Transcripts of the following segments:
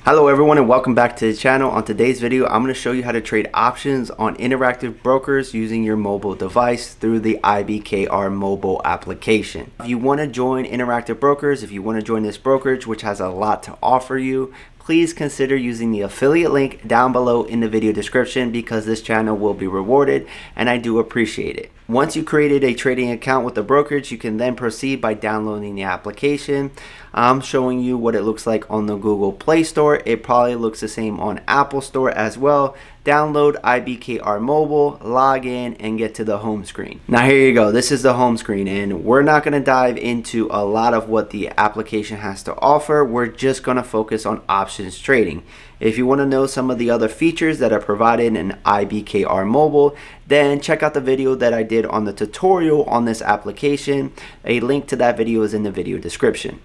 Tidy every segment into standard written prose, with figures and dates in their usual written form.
Hello everyone and welcome back to the channel. On today's video, I'm going to show you how to trade options on interactive brokers using your mobile device through the IBKR Mobile application. If you want to join interactive brokers, if you want to join this brokerage which has a lot to offer you, please consider using the affiliate link down below in the video description because this channel will be rewarded and I do appreciate it. Once you created a trading account with the brokerage, you can then proceed by downloading the application. I'm showing you what it looks like on the Google Play Store. It probably looks the same on Apple Store as well. Download IBKR Mobile, log in, and get to the home screen. Now here you go. This is the home screen, and we're not going to dive into a lot of what the application has to offer. We're just going to focus on options trading. If you want to know some of the other features that are provided in IBKR Mobile, then check out the video that I did on the tutorial on this application. A link to that video is in the video description.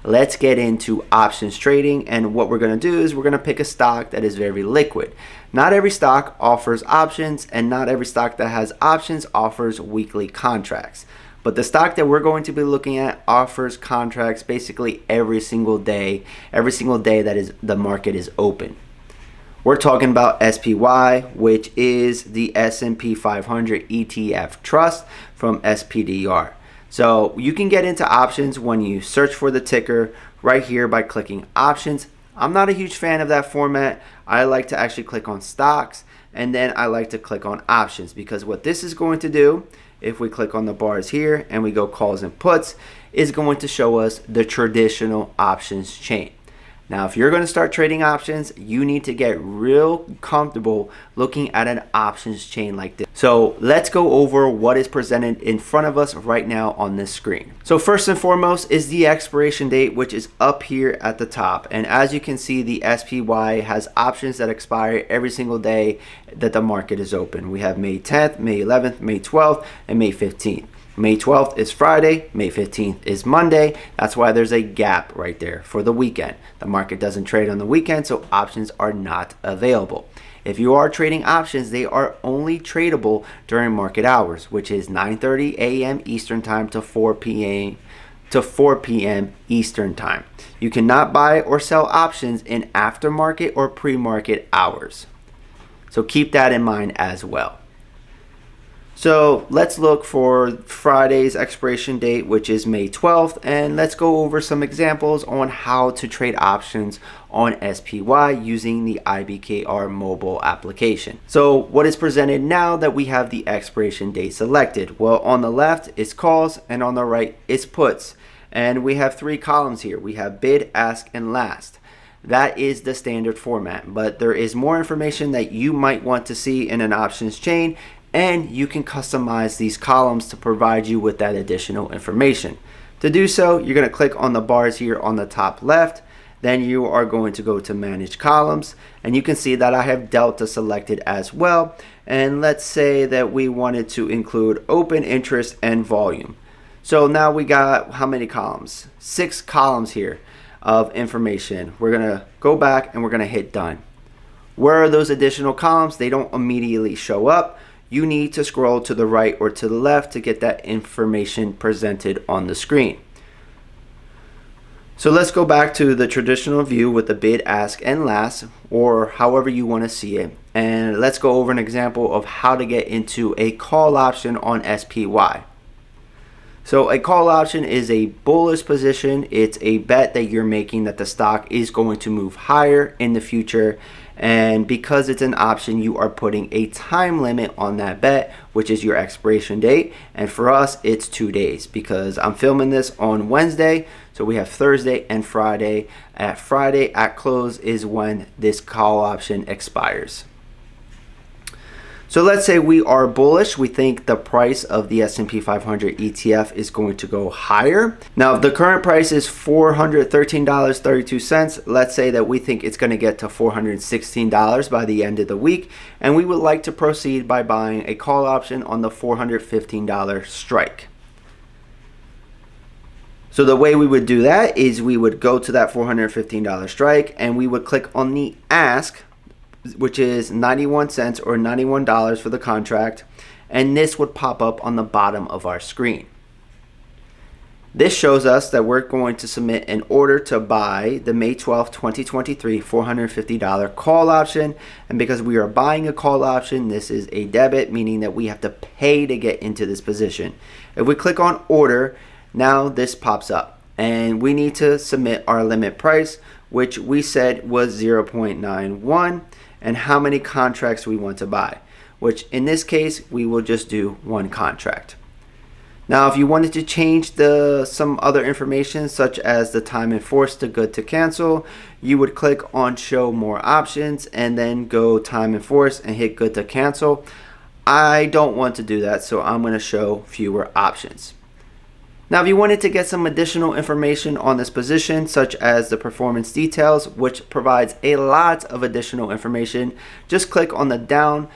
Let's get into options trading, and what we're going to do is we're going to pick a stock that is very liquid. Not every stock offers options, and not every stock that has options offers weekly contracts. But the stock that we're going to be looking at offers contracts basically every single day that is the market is open. We're talking about SPY, which is the S&P 500 ETF Trust from SPDR. So you can get into options when you search for the ticker right here by clicking options. I'm not a huge fan of that format. I like to actually click on stocks, and then I like to click on options, because what this is going to do, if we click on the bars here and we go calls and puts, is going to show us the traditional options chain. Now, if you're going to start trading options, you need to get real comfortable looking at an options chain like this. So let's go over what is presented in front of us right now on this screen. So first and foremost is the expiration date, which is up here at the top. And as you can see, the SPY has options that expire every single day that the market is open. We have May 10th, May 11th, May 12th, and May 15th. May 12th is Friday, May 15th is Monday. That's why there's a gap right there for the weekend. The market doesn't trade on the weekend, so options are not available. If you are trading options, they are only tradable during market hours, which is 9:30 a.m. Eastern time to 4 p.m. Eastern time. You cannot buy or sell options in aftermarket or pre-market hours. So keep that in mind as well. So let's look for Friday's expiration date, which is May 12th, and let's go over some examples on how to trade options on SPY using the IBKR mobile application. So what is presented now that we have the expiration date selected? Well, on the left is calls and on the right is puts. And we have three columns here. We have bid, ask, and last. That is the standard format, but there is more information that you might want to see in an options chain, and you can customize these columns to provide you with that additional information. To do so, you're going to click on the bars here on the top left. Then you are going to go to manage columns, and you can see that I have delta selected as well. And let's say that we wanted to include open interest and volume. So now we got how many columns? 6 columns here of information. We're going to go back and we're going to hit done. Where are those additional columns? They don't immediately show up. You need to scroll to the right or to the left to get that information presented on the screen. So let's go back to the traditional view with the bid, ask, and last, or however you want to see it. And let's go over an example of how to get into a call option on SPY. So a call option is a bullish position. It's a bet that you're making that the stock is going to move higher in the future. And because it's an option, you are putting a time limit on that bet, which is your expiration date. And for us, it's 2 days because I'm filming this on Wednesday. So we have Thursday and Friday. Friday at close is when this call option expires. So let's say we are bullish. We think the price of the S&P 500 ETF is going to go higher. Now, if the current price is $413.32, let's say that we think it's going to get to $416 by the end of the week, and we would like to proceed by buying a call option on the $415 strike. So the way we would do that is we would go to that $415 strike and we would click on the ask, which is 91 cents or $91 for the contract, and this would pop up on the bottom of our screen. This shows us that we're going to submit an order to buy the May 12th, 2023 $450 call option. And because we are buying a call option, this is a debit, meaning that we have to pay to get into this position. If we click on order, now this pops up and we need to submit our limit price, which we said was 0.91, and how many contracts we want to buy, which in this case, we will just do one contract. Now, if you wanted to change some other information, such as the time in force to good to cancel, you would click on show more options and then go time in force and hit good to cancel. I don't want to do that, so I'm going to show fewer options. Now, if you wanted to get some additional information on this position, such as the performance details, which provides a lot of additional information, just click on the down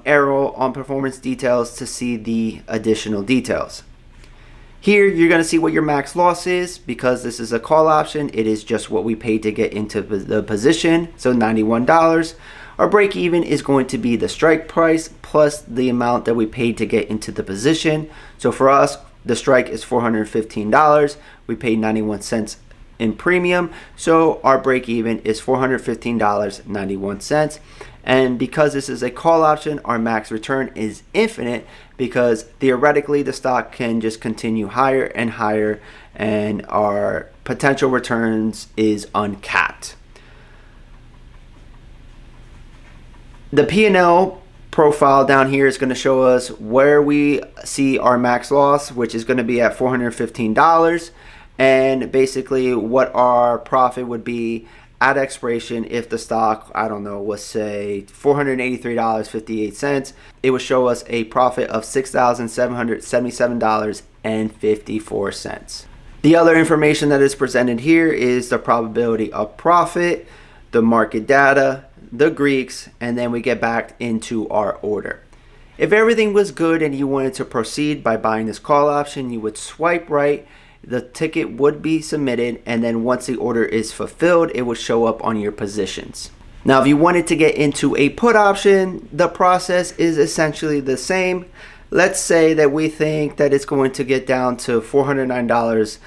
arrow on performance details to see the additional details. Here you're going to see what your max loss is. Because this is a call option, it is just what we paid to get into the position, so $91. Our break even is going to be the strike price plus the amount that we paid to get into the position. So for us, the strike is $415. We paid 91 cents in premium, so our break even is $415.91. And because this is a call option, our max return is infinite, because theoretically the stock can just continue higher and higher, and our potential returns is uncapped. The P&L profile down here is going to show us where we see our max loss, which is going to be at $415, and basically what our profit would be at expiration if the stock, I don't know, was say $483.58. It would show us a profit of $6,777.54. The other information that is presented here is the probability of profit, the market data, the Greeks, and then we get back into our order. If everything was good and you wanted to proceed by buying this call option, you would swipe right, the ticket would be submitted, and then once the order is fulfilled, it will show up on your positions. Now, if you wanted to get into a put option, the process is essentially the same. Let's say that we think that it's going to get down to $409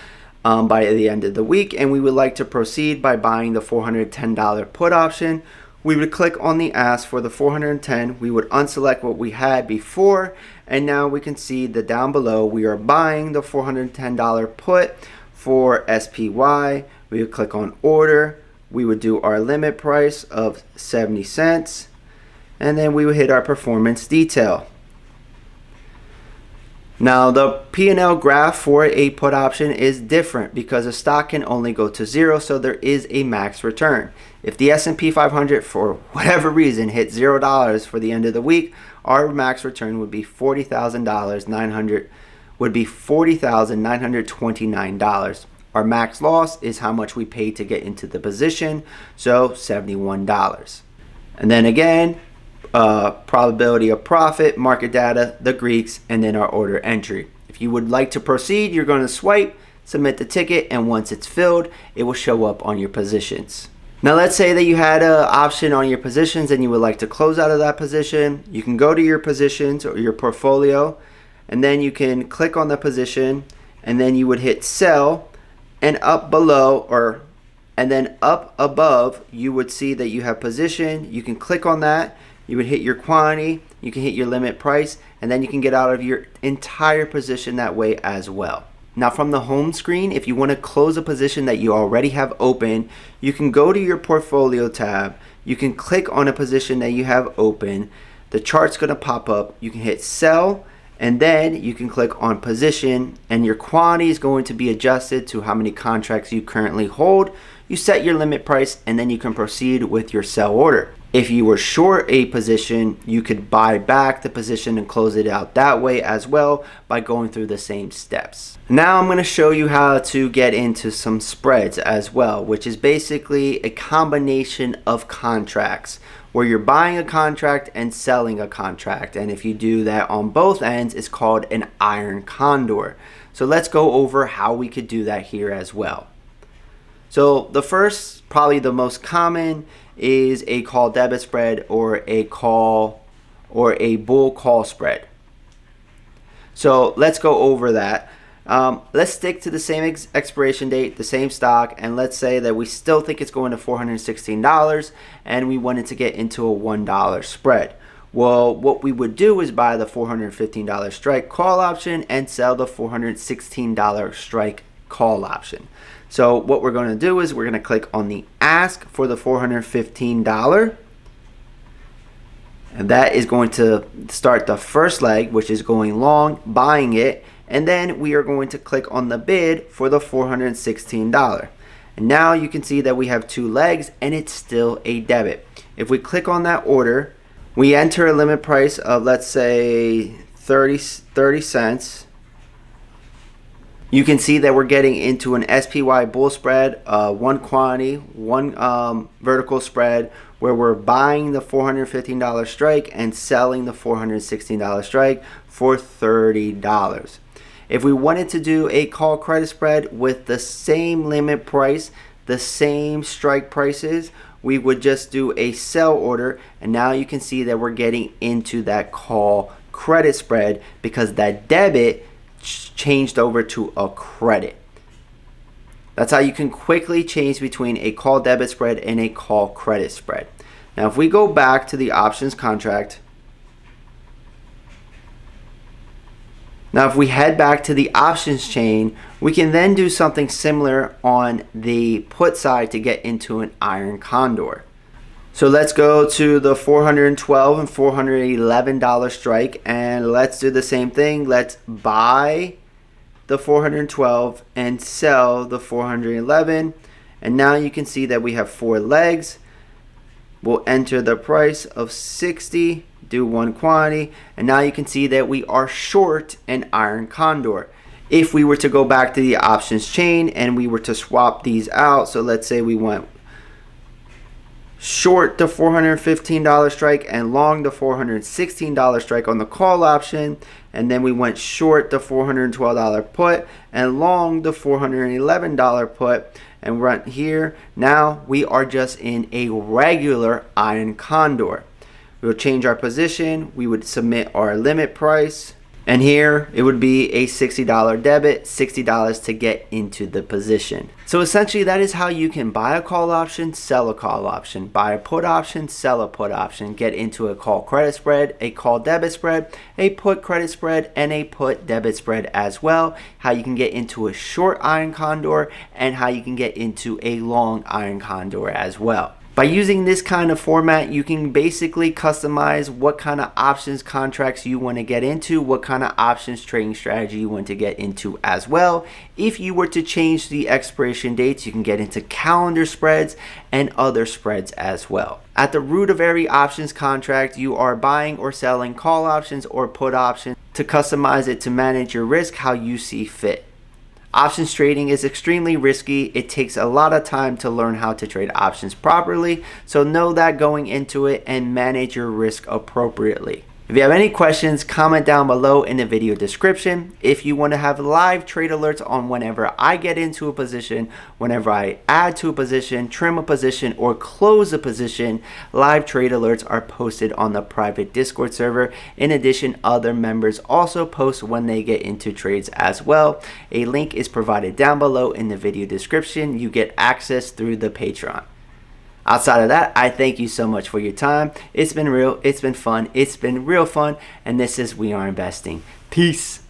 by the end of the week, and we would like to proceed by buying the $410 put option. We would click on the ask for the 410. We would unselect what we had before, and now we can see that down below we are buying the $410 put for SPY. We would click on order. We would do our limit price of 70 cents, and then we would hit our performance detail. Now, the P&L graph for a put option is different because a stock can only go to zero, so there is a max return. If the S&P 500 for whatever reason hit $0 for the end of the week, our max return would be $40,929. Our max loss is how much we paid to get into the position, so $71. And then again, probability of profit, market data, the Greeks, and then our order entry. If you would like to proceed, you're going to swipe, submit the ticket, and once it's filled, it will show up on your positions. Now, let's say that you had an option on your positions and you would like to close out of that position. You can go to your positions or your portfolio, and then you can click on the position, and then you would hit sell, and up below and then up above, you would see that you have position. You can click on that. You would hit your quantity, you can hit your limit price, and then you can get out of your entire position that way as well. Now, from the home screen, if you want to close a position that you already have open, you can go to your portfolio tab. You can click on a position that you have open. The chart's going to pop up. You can hit sell, and then you can click on position, and your quantity is going to be adjusted to how many contracts you currently hold. You set your limit price, and then you can proceed with your sell order. If you were short a position, you could buy back the position and close it out that way as well by going through the same steps. Now I'm going to show you how to get into some spreads as well, which is basically a combination of contracts where you're buying a contract and selling a contract. And if you do that on both ends, it's called an iron condor. So let's go over how we could do that here as well. So the first, probably the most common, is a call debit spread or a bull call spread. So let's go over that. Let's stick to the same expiration date, the same stock, and let's say that we still think it's going to $416 and we wanted to get into a $1 spread. Well, what we would do is buy the $415 strike call option and sell the $416 strike call option. So what we're going to do is we're going to click on the ask for the $415, and that is going to start the first leg, which is going long, buying it, and then we are going to click on the bid for the $416. And now you can see that we have 2 legs and it's still a debit. If we click on that order, we enter a limit price of, let's say, 30 cents. You can see that we're getting into an SPY bull spread, 1 quantity, 1 vertical spread, where we're buying the $415 strike and selling the $416 strike for $30. If we wanted to do a call credit spread with the same limit price, the same strike prices, we would just do a sell order, and now you can see that we're getting into that call credit spread because that debit changed over to a credit. That's how you can quickly change between a call debit spread and a call credit spread. Now if we go back to the options contract, now if we head back to the options chain, we can then do something similar on the put side to get into an iron condor. So let's go to the $412 and $411 strike, and let's do the same thing. Let's buy the $412 and sell the $411, and now you can see that we have 4 legs. We'll enter the price of 60, do 1 quantity, and now you can see that we are short an iron condor. If we were to go back to the options chain and we were to swap these out, so let's say we went short the $415 strike and long the $416 strike on the call option, and then we went short the $412 put and long the $411 put, and right here now we are just in a regular iron condor. We'll change our position, we would submit our limit price, and here it would be a $60 debit, $60 to get into the position. So essentially that is how you can buy a call option, sell a call option, buy a put option, sell a put option, get into a call credit spread, a call debit spread, a put credit spread, and a put debit spread as well. How you can get into a short iron condor and how you can get into a long iron condor as well. By using this kind of format, you can basically customize what kind of options contracts you want to get into, what kind of options trading strategy you want to get into as well. If you were to change the expiration dates, you can get into calendar spreads and other spreads as well. At the root of every options contract, you are buying or selling call options or put options to customize it to manage your risk how you see fit. Options trading is extremely risky. It takes a lot of time to learn how to trade options properly, so know that going into it and manage your risk appropriately. If you have any questions, comment down below in the video description. If you want to have live trade alerts on whenever I get into a position, whenever I add to a position, trim a position, or close a position, live trade alerts are posted on the private Discord server. In addition, other members also post when they get into trades as well. A link is provided down below in the video description. You get access through the Patreon. Outside of that, I thank you so much for your time. It's been real, it's been fun, it's been real fun, and this is We Are Investing. Peace.